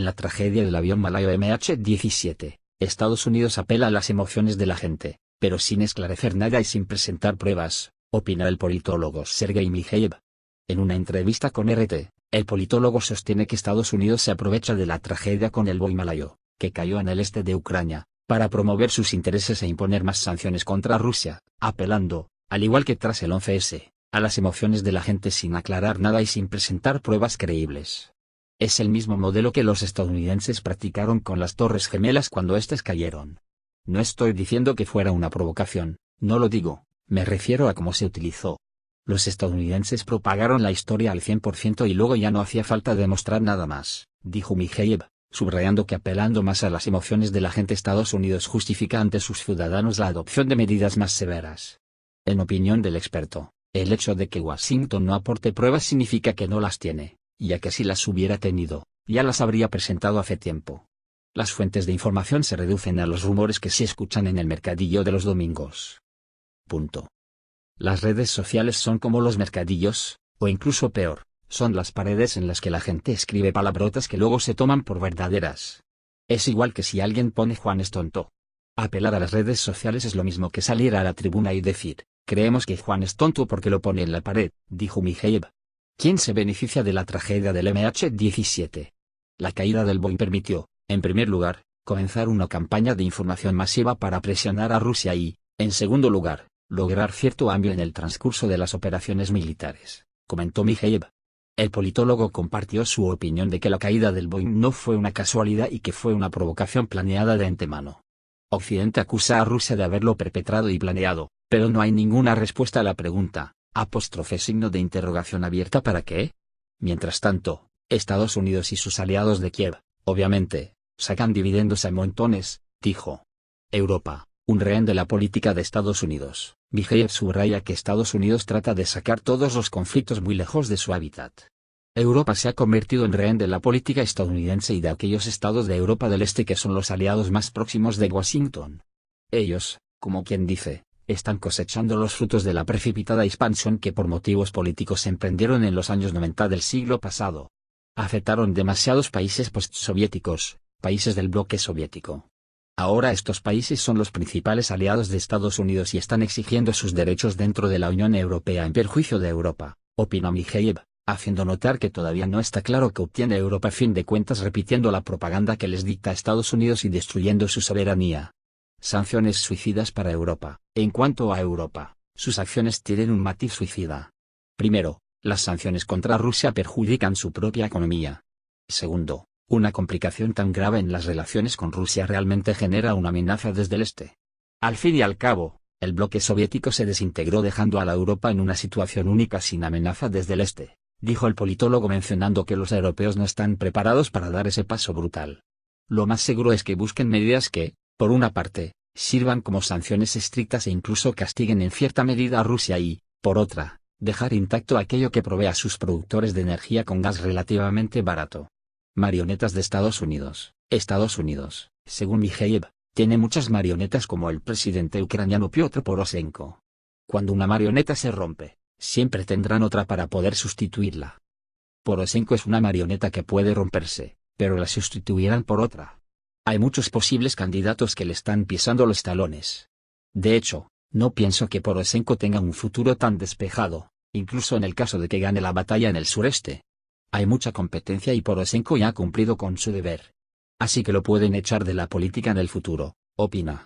la tragedia del avión malayo MH17, Estados Unidos apela a las emociones de la gente, pero sin esclarecer nada y sin presentar pruebas, opina el politólogo Sergei Mijayev. En una entrevista con RT, el politólogo sostiene que Estados Unidos se aprovecha de la tragedia con el Boeing malayo, que cayó en el este de Ucrania, para promover sus intereses e imponer más sanciones contra Rusia, apelando, al igual que tras el 11S, a las emociones de la gente sin aclarar nada y sin presentar pruebas creíbles. Es el mismo modelo que los estadounidenses practicaron con las Torres Gemelas cuando éstas cayeron. No estoy diciendo que fuera una provocación, no lo digo, me refiero a cómo se utilizó. Los estadounidenses propagaron la historia al 100% y luego ya no hacía falta demostrar nada más, dijo Mijayev, subrayando que apelando más a las emociones de la gente Estados Unidos justifica ante sus ciudadanos la adopción de medidas más severas. En opinión del experto, el hecho de que Washington no aporte pruebas significa que no las tiene, ya que si las hubiera tenido, ya las habría presentado hace tiempo. Las fuentes de información se reducen a los rumores que se escuchan en el mercadillo de los domingos. Punto. Las redes sociales son como los mercadillos, o incluso peor, son las paredes en las que la gente escribe palabrotas que luego se toman por verdaderas. Es igual que si alguien pone Juan es tonto. Apelar a las redes sociales es lo mismo que salir a la tribuna y decir, creemos que Juan es tonto porque lo pone en la pared, dijo Mijayev. ¿Quién se beneficia de la tragedia del MH17? La caída del Boeing permitió, en primer lugar, comenzar una campaña de información masiva para presionar a Rusia y, en segundo lugar, lograr cierto cambio en el transcurso de las operaciones militares, comentó Mijayev. El politólogo compartió su opinión de que la caída del Boeing no fue una casualidad y que fue una provocación planeada de antemano. Occidente acusa a Rusia de haberlo perpetrado y planeado, pero no hay ninguna respuesta a la pregunta, signo de interrogación abierta ¿para qué? Mientras tanto, Estados Unidos y sus aliados de Kiev, obviamente, sacan dividendos a montones, dijo. Europa, un rehén de la política de Estados Unidos. Mijayev subraya que Estados Unidos trata de sacar todos los conflictos muy lejos de su hábitat. Europa se ha convertido en rehén de la política estadounidense y de aquellos estados de Europa del Este que son los aliados más próximos de Washington. Ellos, como quien dice, están cosechando los frutos de la precipitada expansión que por motivos políticos emprendieron en los años 90 del siglo pasado. Afectaron demasiados países postsoviéticos, países del bloque soviético. Ahora estos países son los principales aliados de Estados Unidos y están exigiendo sus derechos dentro de la Unión Europea en perjuicio de Europa, opina Mijayev, haciendo notar que todavía no está claro qué obtiene Europa a fin de cuentas repitiendo la propaganda que les dicta Estados Unidos y destruyendo su soberanía. Sanciones suicidas para Europa. En cuanto a Europa, sus acciones tienen un matiz suicida. Primero, las sanciones contra Rusia perjudican su propia economía. Segundo, una complicación tan grave en las relaciones con Rusia realmente genera una amenaza desde el este. Al fin y al cabo, el bloque soviético se desintegró dejando a la Europa en una situación única sin amenaza desde el este, dijo el politólogo mencionando que los europeos no están preparados para dar ese paso brutal. Lo más seguro es que busquen medidas que, por una parte, sirvan como sanciones estrictas e incluso castiguen en cierta medida a Rusia y, por otra, dejar intacto aquello que provee a sus productores de energía con gas relativamente barato. Marionetas de Estados Unidos. Estados Unidos, según Mijayev, tiene muchas marionetas como el presidente ucraniano Piotr Poroshenko. Cuando una marioneta se rompe, siempre tendrán otra para poder sustituirla. Poroshenko es una marioneta que puede romperse, pero la sustituirán por otra. Hay muchos posibles candidatos que le están pisando los talones. De hecho, no pienso que Poroshenko tenga un futuro tan despejado, incluso en el caso de que gane la batalla en el sureste. Hay mucha competencia y Poroshenko ya ha cumplido con su deber. Así que lo pueden echar de la política en el futuro, opina.